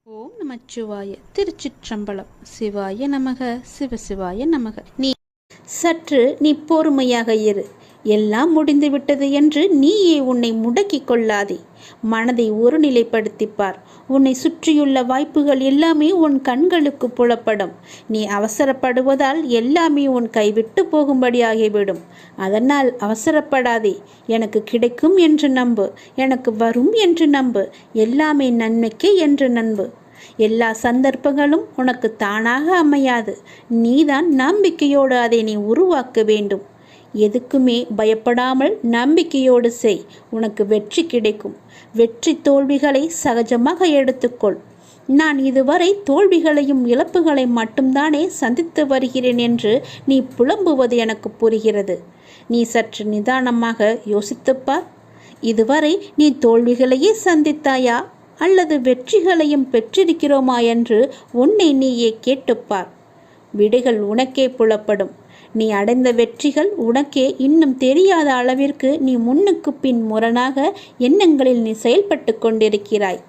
ஓம் நமச்சிவாய. திருச்சிற்றம்பலம். சிவாய நமக. சிவசிவாய நமக. நீ பொறுமையாக இரு. எல்லாம் முடிந்துவிட்டது என்று நீயே உன்னை முடக்கிக் கொள்ளாதே. மனதை ஒருநிலைப்படுத்திப்பார். உன்னை சுற்றியுள்ள வாய்ப்புகள் எல்லாமே உன் கண்களுக்கு புலப்படும். நீ அவசரப்படுவதால் எல்லாமே உன் கைவிட்டு போகும்படியாகிவிடும். அதனால் அவசரப்படாதே. எனக்கு கிடைக்கும் என்று நம்பு. எனக்கு வரும் என்று நம்பு. எல்லாமே நன்மைக்கே என்று நம்பு. எல்லா சந்தர்ப்பங்களும் உனக்கு தானாக அமையாது. நீதான் நம்பிக்கையோடு அதை நீ உருவாக்க வேண்டும். எதுக்குமே பயப்படாமல் நம்பிக்கையோடு செய். உனக்கு வெற்றி கிடைக்கும். வெற்றி தோல்விகளை சகஜமாக எடுத்துக்கொள். நான் இதுவரை தோல்விகளையும் இழப்புகளை மட்டும்தானே சந்தித்து வருகிறேன் என்று நீ புலம்புவது எனக்கு புரிகிறது. நீ சற்று நிதானமாக யோசித்துப்பார். இதுவரை நீ தோல்விகளையே சந்தித்தாயா அல்லது வெற்றிகளையும் பெற்றிருக்கிறோமா என்று உன்னை நீயே கேட்டுப்பார். விடைகள் உனக்கே புலப்படும். நீ அடைந்த வெற்றிகள் உனக்கே இன்னும் தெரியாத அளவிற்கு நீ முன்னுக்கு பின் முரணாக எண்ணங்களில் நீ செயல்பட்டு கொண்டிருக்கிறாய்.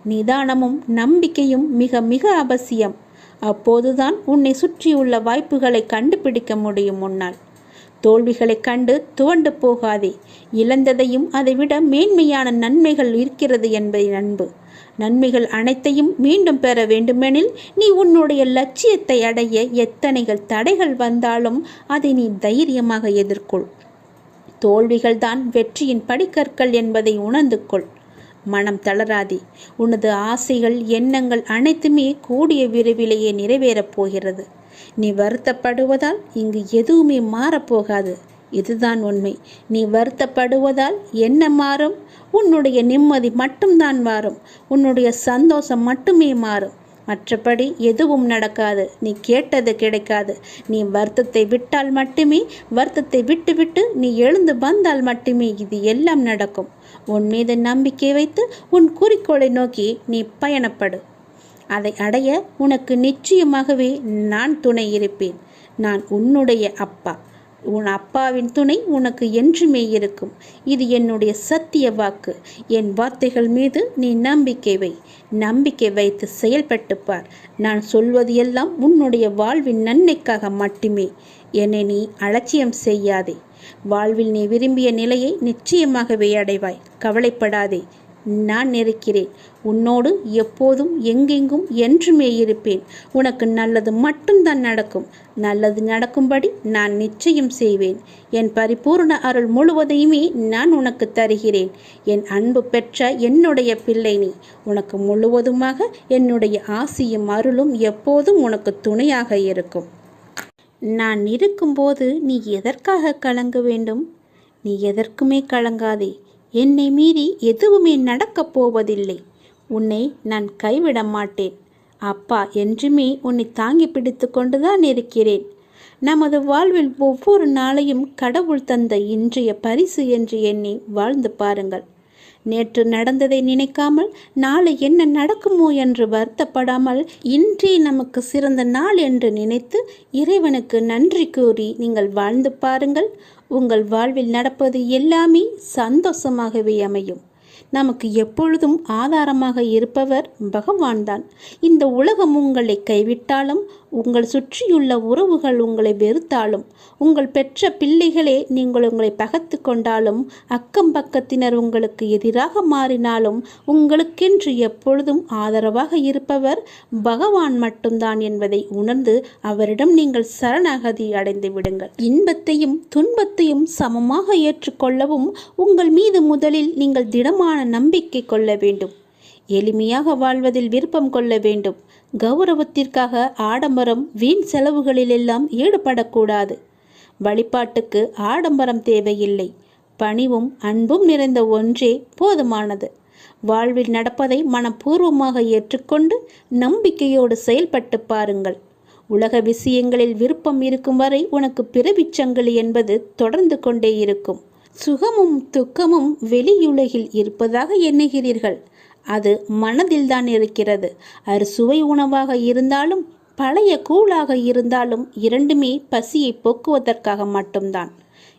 நிதானமும் நம்பிக்கையும் மிக மிக அவசியம். அப்போதுதான் உன்னை சுற்றியுள்ள வாய்ப்புகளை கண்டுபிடிக்க முடியும். முன்னால் தோல்விகளை கண்டு துவண்டு போகாதே. இழந்ததையும் அதைவிட மேன்மையான நன்மைகள் இருக்கிறது என்பதை நம்பு. நன்மைகள் அனைத்தையும் மீண்டும் பெற வேண்டுமெனில் நீ உன்னுடைய லட்சியத்தை அடைய எத்தனைகள் தடைகள் வந்தாலும் அதை நீ தைரியமாக எதிர்கொள். தோல்விகள்தான் வெற்றியின் படிக்கற்கள் என்பதை உணர்ந்து கொள். மனம் தளராதே. உனது ஆசைகள் எண்ணங்கள் அனைத்துமே கூடிய விரைவிலேயே நிறைவேறப் போகிறது. நீ வருத்தப்படுவதால் இங்கு எதுவுமே மாறப்போகாது. இதுதான் உண்மை. நீ வருத்தப்படுவதால் என்ன மாறும்? உன்னுடைய நிம்மதி மட்டும்தான் மாறும். உன்னுடைய சந்தோஷம் மட்டுமே மாறும். மற்றபடி எதுவும் நடக்காது. நீ கேட்டது கிடைக்காது. நீ வருத்தத்தை விட்டால் மட்டுமே, வருத்தத்தை விட்டு நீ எழுந்து வந்தால் மட்டுமே இது எல்லாம் நடக்கும். உன் மீது நம்பிக்கை வைத்து உன் குறிக்கோளை நோக்கி நீ பயணப்படு. அதை அடைய உனக்கு நிச்சயமாகவே நான் துணை இருப்பேன். நான் உன்னுடைய அப்பா. உன் அப்பாவின் துணை உனக்கு என்றுமே இருக்கும். இது என்னுடைய சத்திய வாக்கு. என் வார்த்தைகள் மீது நீ நம்பிக்கை வை. நம்பிக்கை வைத்து செயல்பட்டு பார். நான் சொல்வது எல்லாம் உன்னுடைய வாழ்வின் நன்மைக்காக மட்டுமே. என்னை நீ அலட்சியம் செய்யாதே. வாழ்வில் நீ விரும்பிய நிலையை நிச்சயமாகவே அடைவாய். கவலைப்படாதே. நான் இருக்கிறேன். உன்னோடு எப்போதும் எங்கெங்கும் என்றுமே இருப்பேன். உனக்கு நல்லது மட்டும்தான் நடக்கும். நல்லது நடக்கும்படி நான் நிச்சயம் செய்வேன். என் பரிபூர்ண அருள் முழுவதையுமே நான் உனக்கு தருகிறேன். என் அன்பு பெற்ற என்னுடைய பிள்ளை நீ. உனக்கு முழுவதுமாக என்னுடைய ஆசியும் அருளும் எப்போதும் உனக்கு துணையாக இருக்கும். நான் இருக்கும்போது நீ எதற்காக கலங்க வேண்டும்? நீ எதற்குமே கலங்காதே. என்னை மீறி எதுவுமே நடக்கப் போவதில்லை. உன்னை நான் கைவிட மாட்டேன். அப்பா என்றுமே உன்னை தாங்கி பிடித்து கொண்டுதான் இருக்கிறேன். நமது வாழ்வில் ஒவ்வொரு நாளையும் கடவுள் தந்த இன்றைய பரிசு என்று எண்ணி வாழ்ந்து பாருங்கள். நேற்று நடந்ததை நினைக்காமல் நாளை என்ன நடக்குமோ என்று வருத்தப்படாமல் இன்றே நமக்கு சிறந்த நாள் என்று நினைத்து இறைவனுக்கு நன்றி கூறி நீங்கள் வாழ்ந்து பாருங்கள். உங்கள் வாழ்வில் நடப்பது எல்லாமே சந்தோஷமாகவே அமையும். நமக்கு எப்பொழுதும் ஆதாரமாக இருப்பவர் பகவான் தான். இந்த உலகம் உங்களை கைவிட்டாலும், உங்கள் சுற்றியுள்ள உறவுகள் உங்களை வெறுத்தாலும், உங்கள் பெற்ற பிள்ளைகளே நீங்கள் உங்களை பகைத்து கொண்டாலும், அக்கம் பக்கத்தினர் உங்களுக்கு எதிராக மாறினாலும், உங்களுக்கென்று எப்பொழுதும் ஆதரவாக இருப்பவர் பகவான் மட்டும்தான் என்பதை உணர்ந்து அவரிடம் நீங்கள் சரணாகதி அடைந்து விடுங்கள். இன்பத்தையும் துன்பத்தையும் சமமாக ஏற்றுக்கொள்ளவும் உங்கள் மீது முதலில் நீங்கள் திடமான நம்பிக்கை கொள்ள வேண்டும். எளிமையாக வாழ்வதில் விருப்பம் கொள்ள வேண்டும். கௌரவத்திற்காக ஆடம்பரம் வீண் செலவுகளிலெல்லாம் ஈடுபடக்கூடாது. வழிபாட்டுக்கு ஆடம்பரம் தேவையில்லை. பணிவும் அன்பும் நிறைந்த ஒன்றே போதுமானது. வாழ்வில் நடப்பதை மனப்பூர்வமாக ஏற்றுக்கொண்டு நம்பிக்கையோடு செயல்பட்டு பாருங்கள். உலக விஷயங்களில் விருப்பம் இருக்கும் வரை உனக்கு பிறவிச்சங்கிலி என்பது தொடர்ந்து கொண்டே இருக்கும். சுகமும் துக்கமும் வெளியுலகில் இருப்பதாக எண்ணுகிறீர்கள். அது மனதில்தான் இருக்கிறது. அறுசுவை உணவாக இருந்தாலும் பழைய கூழாக இருந்தாலும் இரண்டுமே பசியை போக்குவதற்காக மட்டும்தான்.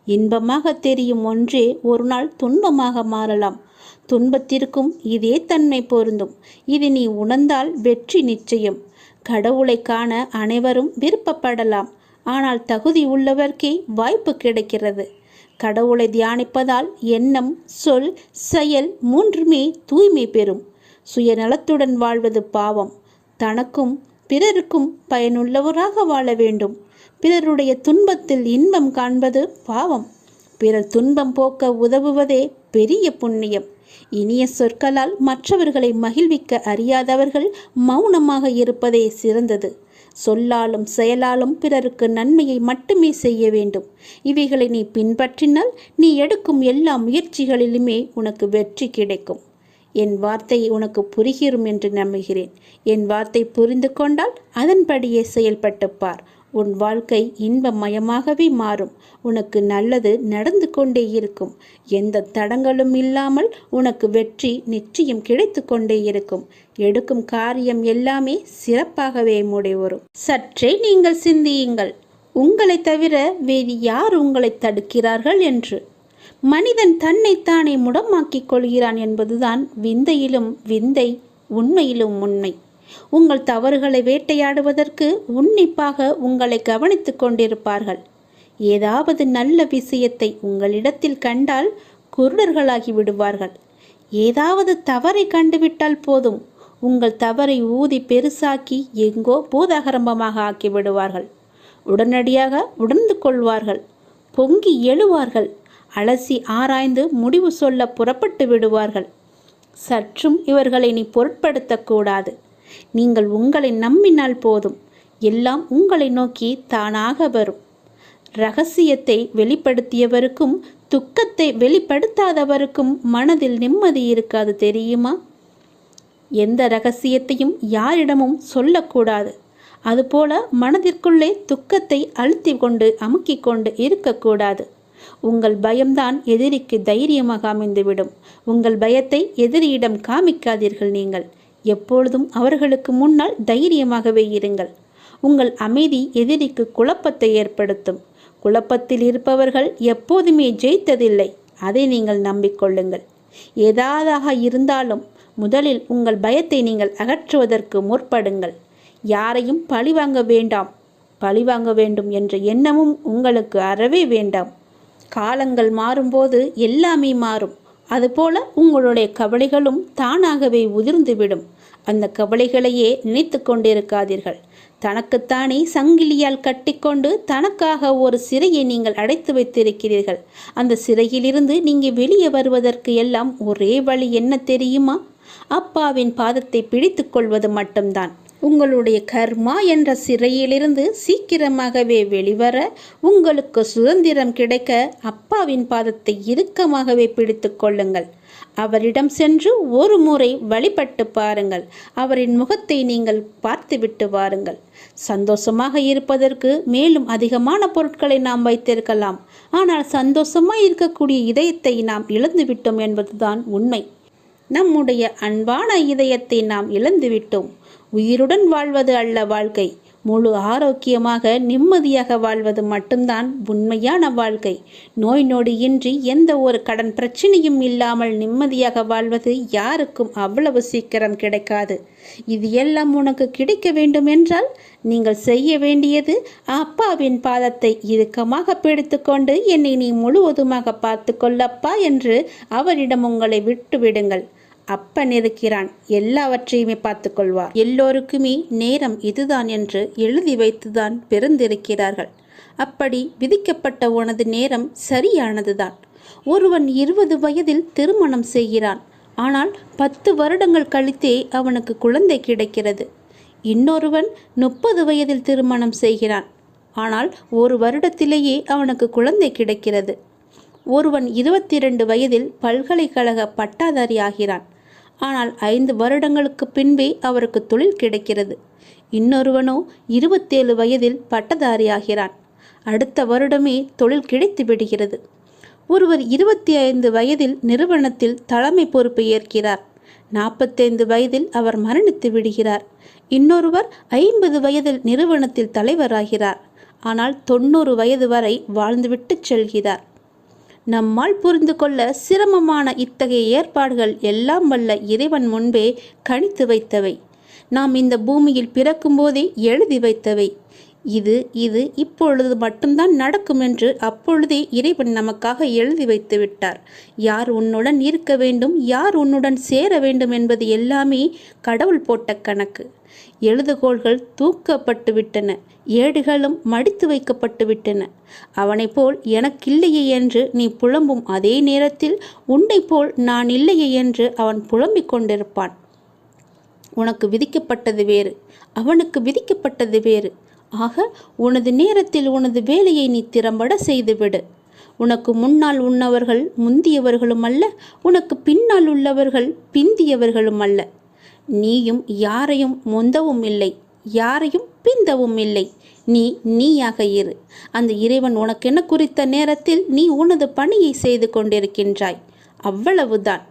இன்பமாக தெரியும் ஒன்றே ஒரு நாள் துன்பமாக மாறலாம். துன்பத்திற்கும் இதே தன்மை பொருந்தும். இது நீ உணர்ந்தால் வெற்றி நிச்சயம். கடவுளை காண அனைவரும் விருப்பப்படலாம். ஆனால் தகுதி உள்ளவர்க்கே வாய்ப்பு கிடைக்கிறது. கடவுளை தியானிப்பதால் எண்ணம், சொல், செயல் மூன்றுமே தூய்மை பெறும். சுயநலத்துடன் வாழ்வது பாவம். தனக்கும் பிறருக்கும் பயனுள்ளவராக வாழ வேண்டும். பிறருடைய துன்பத்தில் இன்பம் காண்பது பாவம். பிறர் துன்பம் போக்க உதவுவதே பெரிய புண்ணியம். இனிய சொற்களால் மற்றவர்களை மகிழ்விக்க அறியாதவர்கள் மௌனமாக இருப்பதே சிறந்தது. சொல்லாலும் செயலாலும் பிறருக்கு நன்மையை மட்டுமே செய்ய வேண்டும். இவைகளை நீ பின்பற்றினால் நீ எடுக்கும் எல்லா முயற்சிகளிலுமே உனக்கு வெற்றி கிடைக்கும். என் வார்த்தை உனக்கு புரிகிறோம் என்று நம்புகிறேன். என் வார்த்தை புரிந்து கொண்டால் அதன்படியே செயல்பட்டு பார். உன் வாழ்க்கை இன்பமயமாகவே மாறும். உனக்கு நல்லது நடந்து கொண்டே இருக்கும். எந்த தடங்களும் இல்லாமல் உனக்கு வெற்றி நிச்சயம் கிடைத்து கொண்டே இருக்கும். எடுக்கும் காரியம் எல்லாமே சிறப்பாகவே முடிவரும். சற்றே நீங்கள் சிந்தியுங்கள். உங்களை தவிர வேறு யார் உங்களை தடுக்கிறார்கள் என்று. மனிதன் தன்னைத்தானே முடமாக்கிக் கொள்கிறான் என்பதுதான் விந்தையிலும் விந்தை, உண்மையிலும் உண்மை. உங்கள் தவறுகளை வேட்டையாடுவதற்கு உன்னிப்பாக உங்களை கவனித்துக் கொண்டிருப்பார்கள். ஏதாவது நல்ல விஷயத்தை உங்களிடத்தில் கண்டால் குருடர்களாகி விடுவார்கள். ஏதாவது தவறை கண்டுவிட்டால் போதும், உங்கள் தவறை ஊதி பெருசாக்கி எங்கோ பூதாகரம்பமாக ஆக்கி விடுவார்கள். உடனடியாக உணர்ந்து கொள்வார்கள். பொங்கி எழுவார்கள். அலசி ஆராய்ந்து முடிவு சொல்ல புறப்பட்டு விடுவார்கள். சற்றும் இவர்களை நீ பொருட்படுத்தக்கூடாது. நீங்கள் உங்களை நம்பினால் போதும், எல்லாம் உங்களை நோக்கி தானாக வரும். இரகசியத்தை வெளிப்படுத்தியவருக்கும் துக்கத்தை வெளிப்படுத்தாதவருக்கும் மனதில் நிம்மதி இருக்காது தெரியுமா? எந்த இரகசியத்தையும் யாரிடமும் சொல்லக்கூடாது. அதுபோல மனதிற்குள்ளே துக்கத்தை அழுத்தி கொண்டு அமுக்கிக் கொண்டு இருக்கக்கூடாது. உங்கள் பயம்தான் எதிரிக்கு தைரியமாக அமைந்துவிடும். உங்கள் பயத்தை எதிரியிடம் காமிக்காதீர்கள். நீங்கள் எப்பொழுதும் அவர்களுக்கு முன்னால் தைரியமாகவே இருங்கள். உங்கள் அமைதி எதிரிக்கு குழப்பத்தை ஏற்படுத்தும். குழப்பத்தில் இருப்பவர்கள் எப்போதுமே ஜெயித்ததில்லை. அதை நீங்கள் நம்பிக்கொள்ளுங்கள். ஏதாவதாக இருந்தாலும் முதலில் உங்கள் பயத்தை நீங்கள் அகற்றுவதற்கு முற்படுங்கள். யாரையும் பழிவாங்க வேண்டாம். பழிவாங்க வேண்டும் என்ற எண்ணமும் உங்களுக்கு அறவே வேண்டாம். காலங்கள் மாறும்போது எல்லாமே மாறும். அதுபோல உங்களுடைய கவலைகளும் தானாகவே உதிர்ந்துவிடும். அந்த கவலைகளையே நினைத்து கொண்டிருக்காதீர்கள். தனக்குத்தானே சங்கிலியால் கட்டிக்கொண்டு தனக்காக ஒரு சிறையை நீங்கள் அடைத்து வைத்திருக்கிறீர்கள். அந்த சிறையிலிருந்து நீங்கள் வெளியே வருவதற்கு எல்லாம் ஒரே வழி என்ன தெரியுமா? அப்பாவின் பாதத்தை பிடித்து கொள்வது மட்டும்தான். உங்களுடைய கர்மா என்ற சிறையிலிருந்து சீக்கிரமாகவே வெளிவர, உங்களுக்கு சுதந்திரம் கிடைக்க அப்பாவின் பாதத்தை இறுக்கமாகவே பிடித்து கொள்ளுங்கள். அவரிடம் சென்று ஒரு முறை வழிபட்டு பாருங்கள். அவரின் முகத்தை நீங்கள் பார்த்துவிட்டு வாருங்கள். சந்தோஷமாக இருப்பதற்கு மேலும் அதிகமான பொருட்களை நாம் வைத்திருக்கலாம். ஆனால் சந்தோஷமாக இருக்கக்கூடிய இதயத்தை நாம் இழந்துவிட்டோம் என்பதுதான் உண்மை. நம்முடைய அன்பான இதயத்தை நாம் இழந்துவிட்டோம். உயிருடன் வாழ்வது அல்ல வாழ்க்கை. முழு ஆரோக்கியமாக நிம்மதியாக வாழ்வது மட்டும்தான் உண்மையான வாழ்க்கை. நோய் நொடியின்றி எந்த ஒரு கடன் பிரச்சனையும் இல்லாமல் நிம்மதியாக வாழ்வது யாருக்கும் அவ்வளவு சீக்கிரம் கிடைக்காது. இது எல்லாம் உனக்கு கிடைக்க வேண்டும் என்றால் நீங்கள் செய்ய வேண்டியது அப்பாவின் பாதத்தை இறுக்கமாக பிடித்து கொண்டு என்னை நீ முழுவதுமாக பார்த்து கொள்ளப்பா என்று அவரிடம் உங்களை விட்டு விடுங்கள். அப்பன் இருக்கிறான், எல்லாவற்றையுமே பார்த்து கொள்வார். எல்லோருக்குமே நேரம் இதுதான் என்று எழுதி வைத்துதான் பிறந்திருக்கிறார்கள். அப்படி விதிக்கப்பட்ட உனது நேரம் சரியானதுதான். ஒருவன் 20 வயதில் திருமணம் செய்கிறான். ஆனால் 10 வருடங்கள் கழித்தே அவனுக்கு குழந்தை கிடைக்கிறது. இன்னொருவன் 30 வயதில் திருமணம் செய்கிறான். ஆனால் 1 வருடத்திலேயே அவனுக்கு குழந்தை கிடைக்கிறது. ஒருவன் 22 வயதில் பல்கலைக்கழக பட்டாதாரி ஆகிறான். ஆனால் 5 வருடங்களுக்கு பின்பே அவருக்கு தொழில் கிடைக்கிறது. இன்னொருவனோ 27 வயதில் பட்டதாரி ஆகிறான். அடுத்த வருடமே தொழில் கிடைத்து விடுகிறது. ஒருவர் 25 வயதில் நிறுவனத்தில் தலைமை பொறுப்பை ஏற்கிறார். 45 வயதில் அவர் மரணித்து விடுகிறார். இன்னொருவர் 50 வயதில் நிறுவனத்தில் தலைவராகிறார். ஆனால் 90 வயது வரை வாழ்ந்துவிட்டு செல்கிறார். நம்மால் புரிந்து கொள்ள சிரமமான இத்தகைய ஏற்பாடுகள் எல்லாம் வல்ல இறைவன் முன்பே கணித்து வைத்தவை. நாம் இந்த பூமியில் பிறக்கும் போதே எழுதி வைத்தவை. இது இது இப்பொழுது மட்டும்தான் நடக்கும் என்று அப்பொழுதே இறைவன் நமக்காக எழுதி வைத்து விட்டார். யார் உன்னுடன் இருக்க வேண்டும், யார் உன்னுடன் சேர வேண்டும் என்பது எல்லாமே கடவுள் போட்ட கணக்கு. எழுதுகோள்கள் தூக்கப்பட்டு விட்டன, ஏடுகளும் மடித்து வைக்கப்பட்டு விட்டன. அவனை போல் எனக்கில்லையே என்று நீ புலம்பும் அதே நேரத்தில் உன்னை போல் நான் இல்லையே என்று அவன் புலம்பிக் கொண்டிருப்பான். உனக்கு விதிக்கப்பட்டது வேறு, அவனுக்கு விதிக்கப்பட்டது வேறு. ஆக உனது நேரத்தில் உனது வேலையை நீ திறம்பட செய்துவிடு. உனக்கு முன்னால் உள்ளவர்கள் முந்தியவர்களும் அல்ல, உனக்கு பின்னால் உள்ளவர்கள் பிந்தியவர்களும் அல்ல. நீயும் யாரையும் முந்தவும் இல்லை, யாரையும் பிந்தவும் இல்லை. நீ நீயாக இரு. அந்த இறைவன் உனக்கென குறித்த நேரத்தில் நீ உனது பணியை செய்து கொண்டிருக்கின்றாய், அவ்வளவுதான்.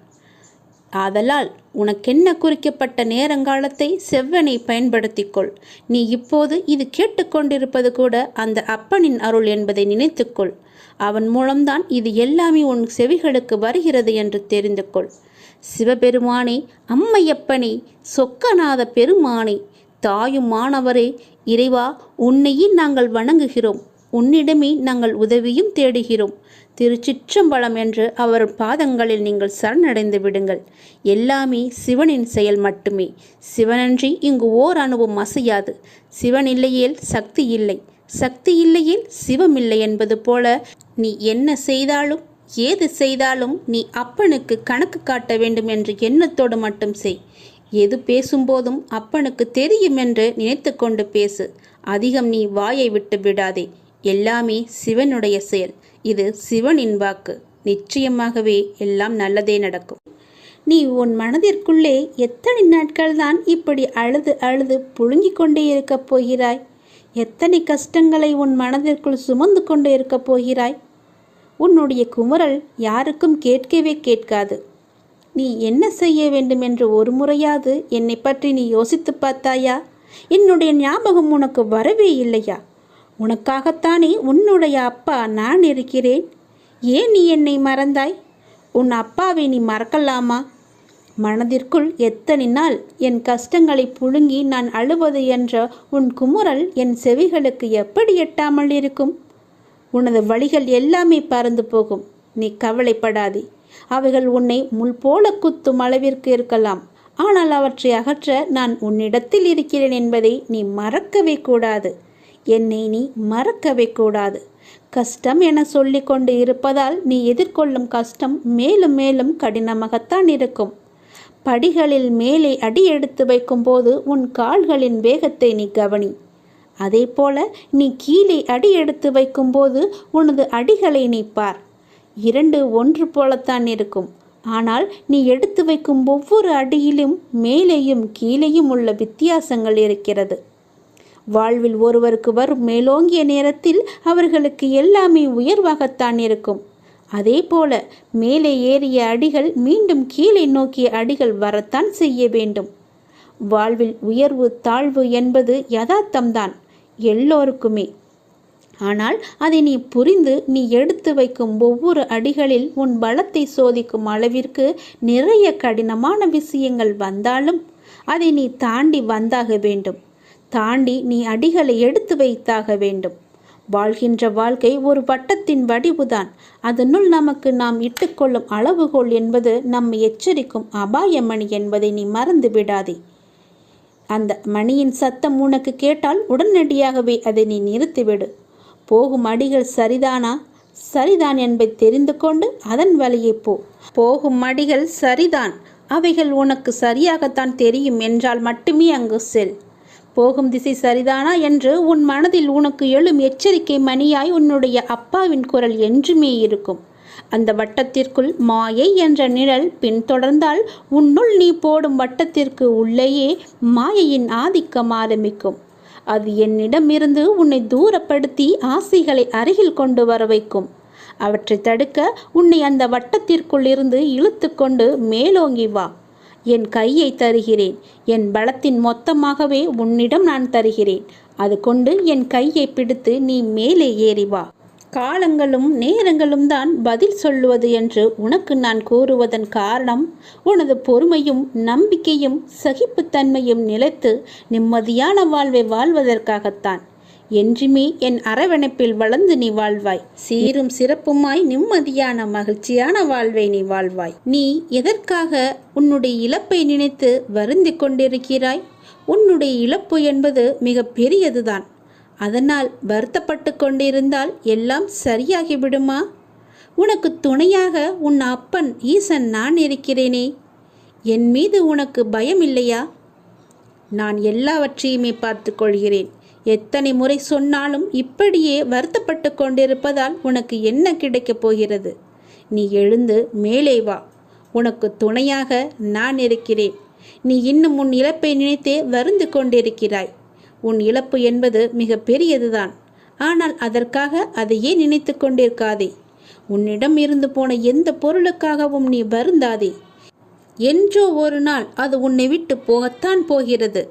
ஆதலால் உனக்கென்ன குறிக்கப்பட்ட நேரங்காலத்தை செவ்வனை பயன்படுத்திக்கொள். நீ இப்போது இது கேட்டுக்கொண்டிருப்பது கூட அந்த அப்பனின் அருள் என்பதை நினைத்துக்கொள். அவன் மூலம்தான் இது எல்லாமே உன் செவிகளுக்கு வருகிறது என்று தெரிந்து கொள். சிவபெருமானே, அம்மையப்பனே, சொக்கநாத பெருமானே, தாயும் மாணவரே, இறைவா, உன்னையே நாங்கள் வணங்குகிறோம். உன்னிடமே நாங்கள் உதவியும் தேடுகிறோம். திருச்சிற்றம்பலம் என்று அவர் பாதங்களில் நீங்கள் சரணடைந்து விடுங்கள். எல்லாமே சிவனின் செயல் மட்டுமே. சிவனன்றி இங்கு ஓர் அணுவும் அசையாது. சிவன் இல்லையேல் சக்தி இல்லை, சக்தி இல்லையேல் சிவமில்லை என்பது போல நீ என்ன செய்தாலும் ஏது செய்தாலும் நீ அப்பனுக்கு கணக்கு காட்ட வேண்டும் என்று எண்ணத்தோடு மட்டும் செய். எது பேசும்போதும் அப்பனுக்கு தெரியும் என்று நினைத்து கொண்டு பேசு. அதிகம் நீ வாயை விட்டு விடாதே. எல்லாமே சிவனுடைய செயல். இது சிவனின் வாக்கு. நிச்சயமாகவே எல்லாம் நல்லதே நடக்கும். நீ உன் மனதிற்குள்ளே எத்தனை நாட்கள் தான் இப்படி அழுது அழுது புழுங்கிக் கொண்டே இருக்கப் போகிறாய்? எத்தனை கஷ்டங்களை உன் மனதிற்குள் சுமந்து கொண்டு இருக்கப் போகிறாய்? உன்னுடைய குமுறல் யாருக்கும் கேட்கவே கேட்காது. நீ என்ன செய்ய வேண்டும் என்று ஒரு முறையாவது என்னை பற்றி நீ யோசித்து பார்த்தாயா? என்னுடைய ஞாபகம் உனக்கு வரவே இல்லையா? உனக்காகத்தானே உன்னுடைய அப்பா நான் இருக்கிறேன். ஏன் நீ என்னை மறந்தாய்? உன் அப்பாவை நீ மறக்கலாமா? மனதிற்குள் எத்தனை நாள் என் கஷ்டங்களை புழுங்கி நான் அழுவது என்ற உன் குமுறல் என் செவிகளுக்கு எப்படி எட்டாமல் இருக்கும்? உனது வழிகள் எல்லாமே பறந்து போகும். நீ கவலைப்படாதே. அவைகள் உன்னை முள் போல குத்தும் அளவிற்கு இருக்கலாம். ஆனால் அவற்றை அகற்ற நான் உன்னிடத்தில் இருக்கிறேன் என்பதை நீ மறக்கவே கூடாது. என்னை நீ மறக்கவே கூடாது. கஷ்டம் என சொல்லி கொண்டு இருப்பதால் நீ எதிர்கொள்ளும் கஷ்டம் மேலும் மேலும் கடினமாகத்தான் இருக்கும். படிகளில் மேலே அடி எடுத்து வைக்கும் போது உன் கால்களின் வேகத்தை நீ கவனி. அதே போல நீ கீழே அடி எடுத்து வைக்கும்போது உனது அடிகளை நீ பார். இரண்டு ஒன்று போலத்தான் இருக்கும். ஆனால் நீ எடுத்து வைக்கும் ஒவ்வொரு அடியிலும் மேலேயும் கீழேயும் உள்ள வித்தியாசங்கள் இருக்கிறது. வாழ்வில் ஒருவருக்கு வரும் மேலோங்கிய நேரத்தில் அவர்களுக்கு எல்லாமே உயர்வாகத்தான் இருக்கும். அதே போல மேலே ஏறிய அடிகள் மீண்டும் கீழே நோக்கிய அடிகள் வரத்தான் செய்ய வேண்டும். வாழ்வில் உயர்வு தாழ்வு என்பது யதார்த்தம்தான் எல்லோருக்குமே. ஆனால் அதை நீ புரிந்து நீ எடுத்து வைக்கும் ஒவ்வொரு அடிகளில் உன் பலத்தை சோதிக்கும் அளவிற்கு நிறைய கடினமான விஷயங்கள் வந்தாலும் அதை நீ தாண்டி வந்தாக வேண்டும். தாண்டி நீ அடிகளை எடுத்து வைத்தாக வேண்டும். வாழ்கின்ற வாழ்க்கை ஒரு வட்டத்தின் வடிவுதான். அதனுள் நமக்கு நாம் இட்டுக்கொள்ளும் அளவுகோல் என்பது நம்மை எச்சரிக்கும் அபாய மணி என்பதை நீ மறந்து விடாதே. அந்த மணியின் சத்தம் உனக்கு கேட்டால் உடனடியாகவே அதை நீ நிறுத்திவிடு. போகும் அடிகள் சரிதானா? சரிதான் என்பதை தெரிந்து கொண்டு அதன் வழியே போ. போகும் அடிகள் சரிதான், அவைகள் உனக்கு சரியாகத்தான் தெரியும் என்றால் மட்டுமே அங்கு செல். போகும் திசை சரிதானா என்று உன் மனதில் உனக்கு எழும் எச்சரிக்கை மணியாய் உன்னுடைய அப்பாவின் குரல் என்றுமே இருக்கும். அந்த வட்டத்திற்குள் மாயை என்ற நிழல் பின்தொடர்ந்தால் உன்னுள் நீ போடும் வட்டத்திற்கு உள்ளேயே மாயையின் ஆதிக்கம் ஆரம்பிக்கும். அது என்னிடமிருந்து உன்னை தூரப்படுத்தி ஆசைகளை அருகில் கொண்டு வர வைக்கும். அவற்றை தடுக்க உன்னை அந்த வட்டத்திற்குள் இருந்து இழுத்து கொண்டு மேலோங்கி வா. என் கையை தருகிறேன். என் பலத்தின் மொத்தமாகவே உன்னிடம் நான் தருகிறேன். அது கொண்டு என் கையை பிடித்து நீ மேலே ஏறி வா. காலங்களும் நேரங்களும் தான் பதில் சொல்லுவது என்று உனக்கு நான் கூறுவதன் காரணம், உனது பொறுமையும் நம்பிக்கையும் சகிப்புத்தன்மையும் நிலைத்து நிம்மதியான வாழ்வை வாழ்வதற்காகத்தான். என்றுமே என் அரவணைப்பில் வளர்ந்து நீ வாழ்வாய். சீரும் சிறப்புமாய் நிம்மதியான மகிழ்ச்சியான வாழ்வை நீ வாழ்வாய். நீ எதற்காக உன்னுடைய இழப்பை நினைத்து வருந்தி கொண்டிருக்கிறாய்? உன்னுடைய இழப்பு என்பது மிக பெரியதுதான். அதனால் வருத்தப்பட்டு கொண்டிருந்தால் எல்லாம் சரியாகிவிடுமா? உனக்கு துணையாக உன் அப்பன் ஈசன் நான் இருக்கிறேனே. என் மீது உனக்கு பயம் இல்லையா? நான் எல்லாவற்றையுமே பார்த்து கொள்கிறேன். எத்தனை முறை சொன்னாலும் இப்படியே வருத்தப்பட்டு கொண்டிருப்பதால் உனக்கு என்ன கிடைக்கப் போகிறது? நீ எழுந்து மேலே வா. உனக்கு துணையாக நான் இருக்கிறேன். நீ இன்னும் உன் இழப்பை நினைத்தே வருந்து கொண்டிருக்கிறாய். உன் இழப்பு என்பது மிக பெரியதுதான். ஆனால் அதற்காக அதையே நினைத்து கொண்டிருக்காதே. உன்னிடம் இருந்து போன எந்த பொருளுக்காகவும் நீ வருந்தாதே. என்றோ ஒரு நாள் அது உன்னை விட்டு போகத்தான் போகிறது.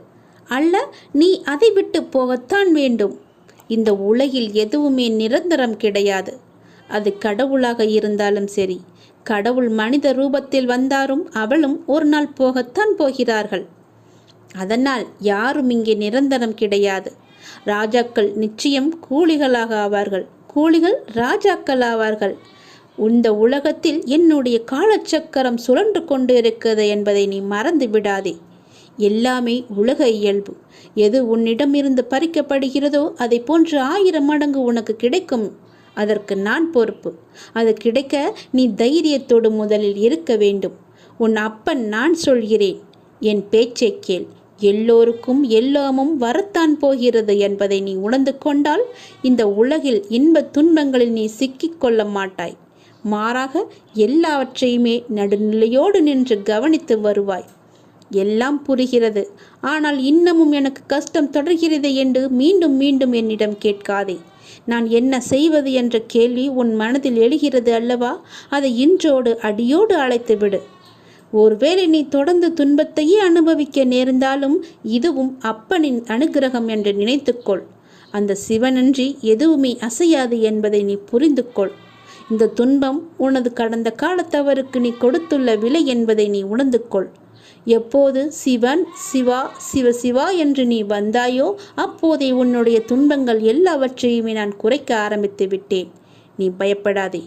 அல்ல, நீ அதை விட்டு போகத்தான் வேண்டும். இந்த உலகில் எதுவுமே நிரந்தரம் கிடையாது. அது கடவுளாக இருந்தாலும் சரி, கடவுள் மனித ரூபத்தில் வந்தாரும் அவளும் ஒரு நாள் போகத்தான் போகிறார்கள். அதனால் யாரும் இங்கே நிரந்தரம் கிடையாது. ராஜாக்கள் நிச்சயம் கூலிகளாக ஆவார்கள், கூலிகள் ராஜாக்கள் ஆவார்கள். இந்த உலகத்தில் என்னுடைய காலச்சக்கரம் சுழன்று கொண்டு இருக்கிறது என்பதை நீ மறந்து விடாதே. எல்லாமே உலக இயல்பு. எது உன்னிடமிருந்து பறிக்கப்படுகிறதோ அதை போன்று 1000 மடங்கு உனக்கு கிடைக்கும். அதற்கு நான் பொறுப்பு. அது கிடைக்க நீ தைரியத்தோடு முதலில் இருக்க வேண்டும். உன் அப்பன் நான் சொல்கிறேன், என் பேச்சை கேள். எல்லோருக்கும் எல்லாமும் வரத்தான் போகிறது என்பதை நீ உணர்ந்து கொண்டால் இந்த உலகில் இன்ப துன்பங்களில் நீ சிக்கிக்கொள்ள மாட்டாய். மாறாக எல்லாவற்றையுமே நடுநிலையோடு நின்று கவனித்து வருவாய். எல்லாம் புரிகிறது, ஆனால் இன்னமும் எனக்கு கஷ்டம் தொடர்கிறது என்று மீண்டும் மீண்டும் என்னிடம் கேட்காதே. நான் என்ன செய்வது என்ற கேள்வி உன் மனதில் எழுகிறது அல்லவா? அதை இன்றோடு அடியோடு அழைத்து விடு. ஒருவேளை நீ தொடர்ந்து துன்பத்தையே அனுபவிக்க நேர்ந்தாலும் இதுவும் அப்பனின் அனுகிரகம் என்று நினைத்துக்கொள். அந்த சிவனன்றி எதுவுமே அசையாது என்பதை நீ புரிந்து கொள். இந்த துன்பம் உனது கடந்த கால தவறுக்கு நீ கொடுத்துள்ள விலை என்பதை நீ உணர்ந்து கொள். எப்போது சிவன் சிவா சிவ சிவா என்று நீ வந்தாயோ அப்போதே உன்னுடைய துன்பங்கள் எல்லாவற்றையுமே நான் குறைக்க ஆரம்பித்து விட்டேன். நீ பயப்படாதே.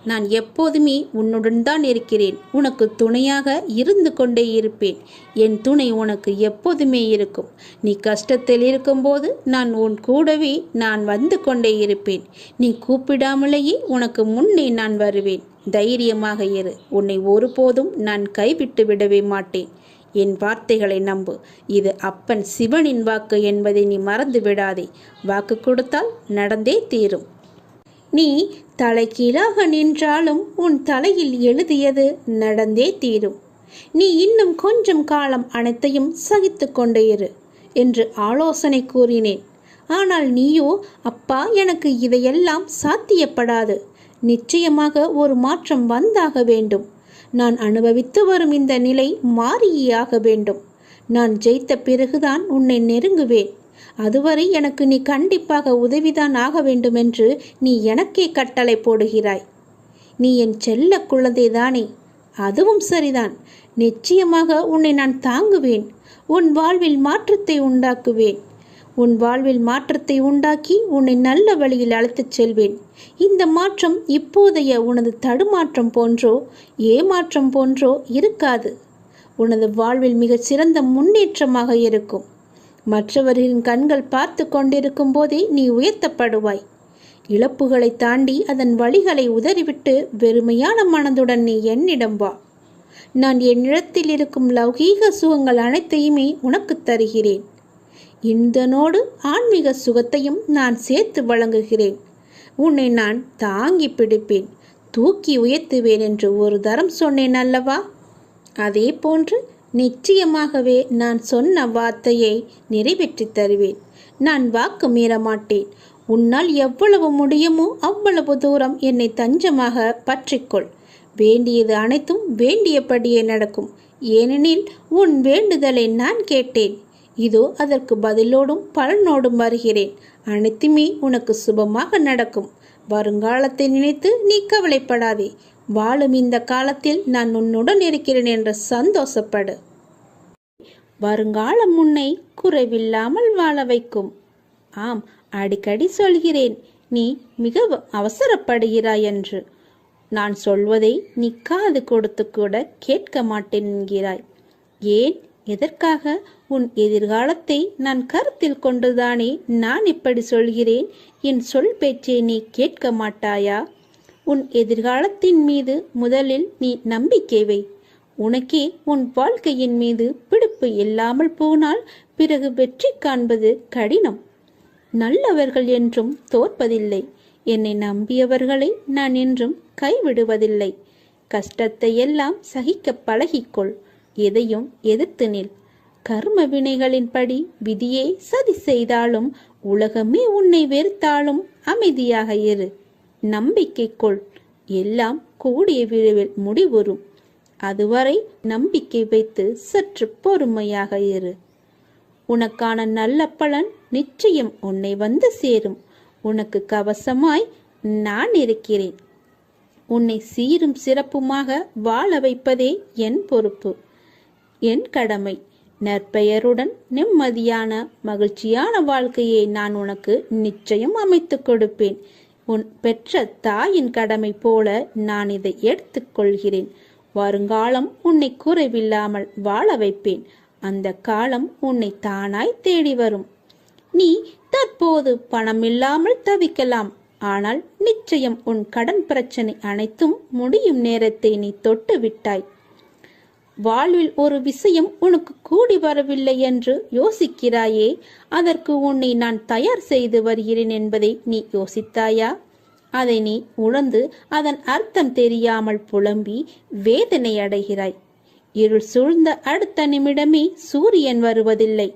நான் எப்போதுமே உன்னுடன் தான் இருக்கிறேன். உனக்கு துணையாக இருந்து கொண்டே இருப்பேன். என் துணை உனக்கு எப்போதுமே இருக்கும். நீ கஷ்டத்தில் இருக்கும்போது நான் உன் கூடவே நான் வந்து கொண்டே இருப்பேன். நீ கூப்பிடாமலேயே உனக்கு முன்னே நான் வருவேன். தைரியமாக இரு. உன்னை ஒருபோதும் நான் கைவிட்டு விடவே மாட்டேன். என் வார்த்தைகளை நம்பு. இது அப்பன் சிவனின் வாக்கு என்பதை நீ மறந்து விடாதே. வாக்கு கொடுத்தால் நடந்தே தீரும். நீ தலைகீழாக நின்றாலும் உன் தலையில் எழுதியது நடந்தே தீரும். நீ இன்னும் கொஞ்சம் காலம் அனைத்தையும் சகித்து கொண்டே இரு என்று ஆலோசனை கூறினேன். ஆனால் நீயோ, அப்பா, எனக்கு இதையெல்லாம் சாத்தியப்படாது. நிச்சயமாக ஒரு மாற்றம் வந்தாக வேண்டும். நான் அனுபவித்து வரும் இந்த நிலை மாறியாக வேண்டும். நான் ஜெயித்த பிறகுதான் உன்னை நெருங்குவேன். அதுவரை எனக்கு நீ கண்டிப்பாக உதவிதான் ஆக வேண்டுமென்று நீ எனக்கே கட்டளை போடுகிறாய். நீ என் செல்ல குழந்தைதானே? அதுவும் சரிதான். நிச்சயமாக உன்னை நான் தாங்குவேன். உன் வாழ்வில் மாற்றத்தை உண்டாக்குவேன். உன் வாழ்வில் மாற்றத்தை உண்டாக்கி உன்னை நல்ல வழியில் அழைத்துச் செல்வேன். இந்த மாற்றம் இப்போதைய உனது தடுமாற்றம் போன்றோ ஏமாற்றம் போன்றோ இருக்காது. உனது வாழ்வில் மிகச் சிறந்த முன்னேற்றமாக இருக்கும். மற்றவர்களின் கண்கள் பார்த்து கொண்டிருக்கும் போதே நீ உயர்த்தப்படுவாய். இழப்புகளை தாண்டி அதன் வழிகளை உதறிவிட்டு வெறுமையான மனதுடன் நீ என்னிடம் வா. நான் என்னிடத்தில் இருக்கும் லௌகீக சுகங்கள் அனைத்தையுமே உனக்கு தருகிறேன். இதனோடு ஆன்மீக சுகத்தையும் நான் சேர்த்து வழங்குகிறேன். உன்னை நான் தாங்கி பிடிப்பேன், தூக்கி உயர்த்துவேன் என்று ஒரு தரம் சொன்னேன் அல்லவா? அதே போன்று நிச்சயமாகவே நான் சொன்ன வார்த்தையை நிறைவேற்றி தருவேன். நான் வாக்கு மீற மாட்டேன். உன்னால் எவ்வளவு முடியுமோ அவ்வளவு தூரம் என்னை தஞ்சமாக பற்றிக்கொள். வேண்டியது அனைத்தும் வேண்டியபடியே நடக்கும். ஏனெனில் உன் வேண்டுதலை நான் கேட்டேன். இதோ அதற்கு பதிலோடும் பலனோடும் வருகிறேன். அனைத்துமே உனக்கு சுபமாக நடக்கும். வருங்காலத்தை நினைத்து நீ கவலைப்படாதே. வாழும் இந்த காலத்தில் நான் உன்னுடன் இருக்கிறேன் என்று சந்தோஷப்படு. வருங்காலம் உன்னை குறைவில்லாமல் வாழ வைக்கும். ஆம், அடிக்கடி சொல்கிறேன், நீ மிக அவசரப்படுகிறாய் என்று. நான் சொல்வதை நீ காது கொடுத்து கூட கேட்க மாட்டேன் என்கிறாய். ஏன், எதற்காக? உன் எதிர்காலத்தை நான் கருத்தில் கொண்டுதானே நான் இப்படி சொல்கிறேன். என் சொல் பேச்சை நீ கேட்க மாட்டாயா? உன் எதிர்காலத்தின் மீது முதலில் நீ நம்பிக்கை வை. உனக்கே உன் வாழ்க்கையின் மீது பிடிப்பு இல்லாமல் போனால் பிறகு வெற்றி காண்பது கடினம். நல்லவர்கள் என்றும் தோற்பதில்லை. என்னை நம்பியவர்களை நான் என்றும் கைவிடுவதில்லை. கஷ்டத்தை எல்லாம் சகிக்க பழகிக்கொள். எதையும் எதிர்த்து நில். கர்ம வினைகளின்படி விதியே சதி செய்தாலும் உலகமே உன்னை வெறுத்தாலும் அமைதியாக இரு. நம்பிக்கை கொள். எல்லாம் கூடிய விரைவில் முடிவுறும். அதுவரை நம்பிக்கை வைத்து சற்று பொறுமையாக இரு. உனக்கான நல்ல பலன் நிச்சயம் உன்னை வந்து சேரும். உனக்கு கவசமாய் நான் இருக்கிறேன். உன்னை சீரும் சிறப்புமாக வாழ வைப்பதே என் பொறுப்பு, என் கடமை. நற்பெயருடன் நிம்மதியான மகிழ்ச்சியான வாழ்க்கையை நான் உனக்கு நிச்சயம் அமைத்து கொடுப்பேன். உன் பெற்ற தாயின் கடமை போல நான் இதை எடுத்துக்கொள்கிறேன். வருங்காலம் உன்னை குறைவில்லாமல் வாழ வைப்பேன். அந்த காலம் உன்னை தானாய் தேடி வரும். நீ தற்போது பணம் இல்லாமல் தவிக்கலாம். ஆனால் நிச்சயம் உன் கடன் பிரச்சனை அனைத்தும் முடியும் நேரத்தை நீ தொட்டு விட்டாய். வாழ்வில் ஒரு விஷயம் உனக்கு கூடி வரவில்லை என்று யோசிக்கிறாயே, அதற்கு உன்னை நான் தயார் செய்து வருகிறேன் என்பதை நீ யோசித்தாயா? அதை நீ உணர்ந்து அதன் அர்த்தம் தெரியாமல் புலம்பி வேதனை அடைகிறாய். இருள் சூழ்ந்த அடுத்த நிமிடமே சூரியன் வருவதில்லை.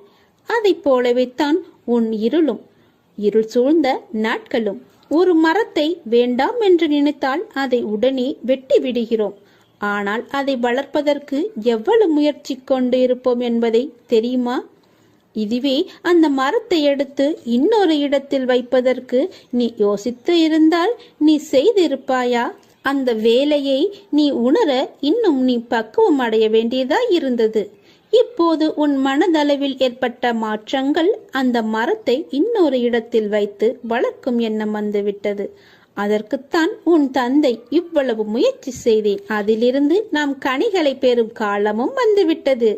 அதை போலவே தான் உன் இருள் சூழ்ந்த நாட்களும். ஒரு மரத்தை வேண்டாம் என்று நினைத்தால் அதை உடனே வெட்டி விடுகிறோம். ஆனால் அதை வளர்ப்பதற்கு எவ்வளவு முயற்சி கொண்டு இருப்போம் என்பதை தெரியுமா? இதுவே அந்த மரத்தை எடுத்து இன்னொரு இடத்தில் வைப்பதற்கு நீ யோசித்து இருந்தால் நீ செய்திருப்பாயா? அந்த வேலையை நீ உணர இன்னும் நீ பக்குவம் அடைய வேண்டியதாய் இருந்தது. இப்போது உன் மனதளவில் ஏற்பட்ட மாற்றங்கள் அந்த மரத்தை இன்னொரு இடத்தில் வைத்து வளர்க்கும் எண்ணம் வந்துவிட்டது. அதற்குத்தான் உன் தந்தை இவ்வளவு முயற்சி செய்தேன். அதிலிருந்து நாம் கனிகளை பெறும் காலமும் வந்துவிட்டது.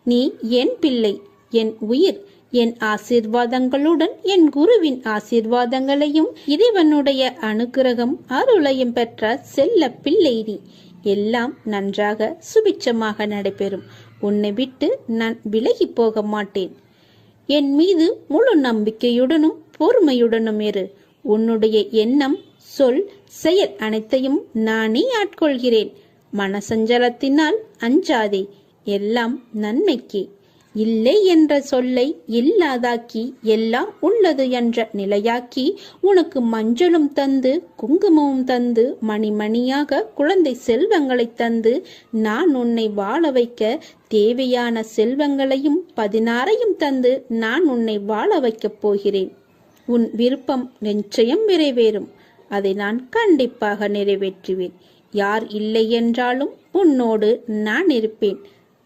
நீ என் பிள்ளை, என் உயிர். என் ஆசீர்வாதங்களுடன் என் குருவின் ஆசீர்வாதங்களையும் இறைவனுடைய அனுக்கிரகம் அருளையும் பெற்ற செல்ல பிள்ளை நீ. எல்லாம் நன்றாக சுபிட்சமாக நடைபெறும். உன்னை விட்டு நான் விலகி போக மாட்டேன். என் மீது முழு நம்பிக்கையுடனும் பொறுமையுடனும் இரு. உன்னுடைய எண்ணம், சொல், செயல் அனைத்தையும் நானே ஆட்கொள்கிறேன். மனசஞ்சலத்தினால் அஞ்சாதே. எல்லாம் நன்மைக்கே. இல்லை என்ற சொல்லை இல்லாதாக்கி எல்லாம் உள்ளது என்ற நிலையாக்கி உனக்கு மஞ்சளும் தந்து குங்குமமும் தந்து மணிமணியாக குழந்தை செல்வங்களை தந்து நான் உன்னை வாழ வைக்க தேவையான செல்வங்களையும் 16ஐயும் தந்து நான் உன்னை வாழ வைக்கப் போகிறேன். உன் விருப்பம் நிச்சயம் நிறைவேறும். அதை நான் கண்டிப்பாக நிறைவேற்றுவேன். யார் இல்லை என்றாலும் உன்னோடு நான் இருப்பேன்.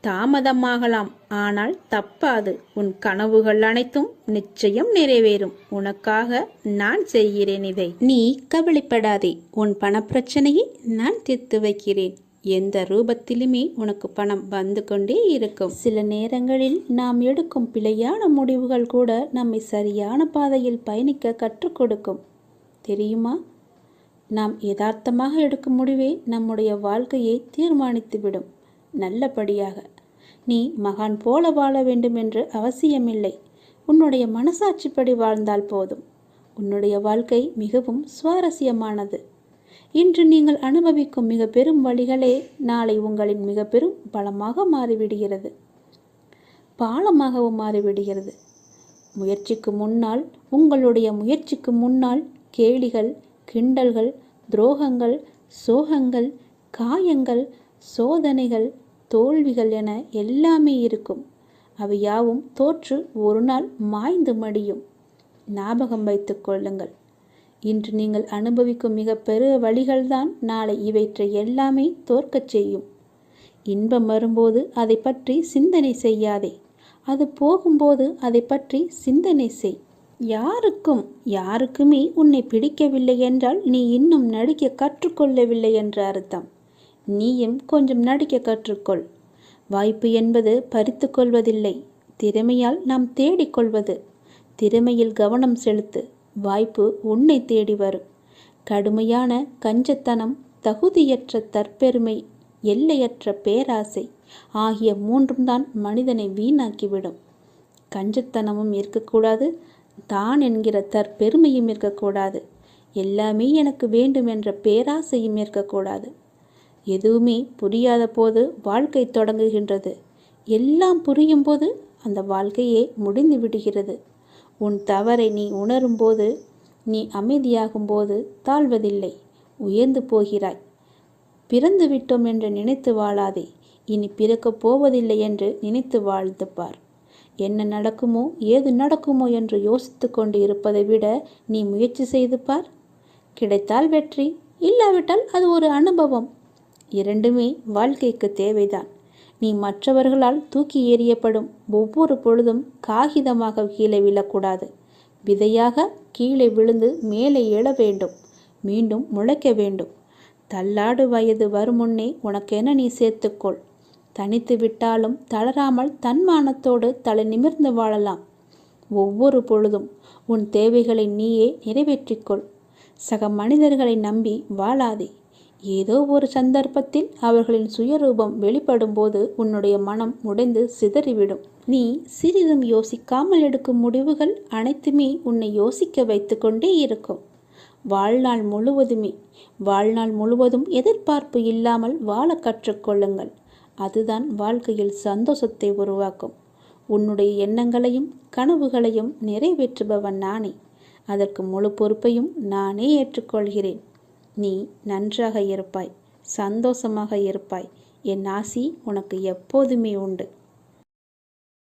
தாமதமாகலாம், ஆனால் தப்பாது. உன் கனவுகள் அனைத்தும் நிச்சயம் நிறைவேறும். உனக்காக நான் செய்கிறேன் இதை. நீ கவலைப்படாதே. உன் பணப்பிரச்சனையை நான் தீர்த்து வைக்கிறேன். எந்த ரூபத்திலுமே உனக்கு பணம் வந்து கொண்டே இருக்கும். சில நேரங்களில் நாம் எடுக்கும் பிழையான முடிவுகள் கூட நம்மை சரியான பாதையில் பயணிக்க கற்றுக் கொடுக்கும். தெரியுமா? நாம் யதார்த்தமாக எடுக்கும் முடிவே நம்முடைய வாழ்க்கையை தீர்மானித்துவிடும். நல்லபடியாக. நீ மகான் போல வாழ வேண்டும் என்று அவசியமில்லை. உன்னுடைய மனசாட்சிப்படி வாழ்ந்தால் போதும். உன்னுடைய வாழ்க்கை மிகவும் சுவாரஸ்யமானது. இன்று நீங்கள் அனுபவிக்கும் மிக பெரும் வழிகளே நாளை உங்களின் மிக பெரும் பலமாக மாறிவிடுகிறது, பாலமாகவும் மாறிவிடுகிறது. உங்களுடைய முயற்சிக்கு முன்னால் கேலிகள், கிண்டல்கள், துரோகங்கள், சோகங்கள், காயங்கள், சோதனைகள், தோல்விகள் என எல்லாமே இருக்கும். அவை யாவும் தோற்று ஒரு நாள் மாய்ந்து மடியும். ஞாபகம் வைத்துக் கொள்ளுங்கள். இன்று நீங்கள் அனுபவிக்கும் மிக பெரிய வழிகள்தான் நாளை இவற்றை எல்லாமே தோற்கச் செய்யும். இன்பம் வரும்போது அதை பற்றி சிந்தனை செய்யாதே. அது போகும்போது அதை பற்றி சிந்தனை செய். யாருக்குமே உன்னை பிடிக்கவில்லை என்றால் நீ இன்னும் நடிக்க கற்றுக்கொள்ளவில்லை என்ற அர்த்தம். நீயும் கொஞ்சம் நடிக்க கற்றுக்கொள். வாய்ப்பு என்பது பறித்து கொள்வதில்லை, திறமையால் நாம் தேடிக்கொள்வது. திறமையில் கவனம் செலுத்து, வாய்ப்பு உன்னை தேடி வரும். கடுமையான கஞ்சத்தனம், தகுதியற்ற தற்பெருமை, எல்லையற்ற பேராசை ஆகிய மூன்றும் தான் மனிதனை வீணாக்கிவிடும். கஞ்சத்தனமும் இருக்கக்கூடாது, தான் என்கிற தற்பெருமையும் இருக்கக்கூடாது. எல்லாமே எனக்கு வேண்டும் என்ற பேராசையும் இருக்கக்கூடாது. எதுவுமே புரியாத போது வாழ்க்கை தொடங்குகின்றது. எல்லாம் புரியும் போது அந்த வாழ்க்கையே முடிந்து விடுகிறது. உன் தவறை நீ உணரும்போது, நீ அமைதியாகும்போது தாழ்வதில்லை, உயர்ந்து போகிறாய். பிறந்து விட்டோம் என்று நினைத்து வாழாதே. இனி பிறக்கப் போவதில்லை என்று நினைத்து வாழ்ந்து பார். என்ன நடக்குமோ ஏது நடக்குமோ என்று யோசித்து கொண்டு இருப்பதை விட நீ முயற்சி செய்து பார். கிடைத்தால் வெற்றி, இல்லாவிட்டால் அது ஒரு அனுபவம். இரண்டுமே வாழ்க்கைக்கு தேவைதான். நீ மற்றவர்களால் தூக்கி எறியப்படும் ஒவ்வொரு பொழுதும் காகிதமாக கீழே விழக்கூடாது. விதையாக கீழே விழுந்து மேலே எழ வேண்டும், மீண்டும் முளைக்க வேண்டும். தள்ளாடு வயது வரும் முன்னே உனக்கென நீ சேர்த்துக்கொள். தனித்து விட்டாலும் தளராமல் தன்மானத்தோடு தலை நிமிர்ந்து வாழலாம். ஒவ்வொரு பொழுதும் உன் தேவைகளை நீயே நிறைவேற்றிக்கொள். சக மனிதர்களை நம்பி வாழாதே. ஏதோ ஒரு சந்தர்ப்பத்தில் அவர்களின் சுயரூபம் வெளிப்படும் போது உன்னுடைய மனம் உடைந்து சிதறிவிடும். நீ சிறிதும் யோசிக்காமல் எடுக்கும் முடிவுகள் அனைத்துமே உன்னை யோசிக்க வைத்து கொண்டே இருக்கும். வாழ்நாள் முழுவதும் எதிர்பார்ப்பு இல்லாமல் வாழ கற்றுக்கொள்ளுங்கள். அதுதான் வாழ்க்கையில் சந்தோஷத்தை உருவாக்கும். உன்னுடைய எண்ணங்களையும் கனவுகளையும் நிறைவேற்றுபவன் நானே. அதற்கு முழு பொறுப்பையும் நானே ஏற்றுக்கொள்கிறேன். நீ நன்றாக இருப்பாய், சந்தோஷமாக இருப்பாய். என் ஆசி உனக்கு எப்போதுமே உண்டு.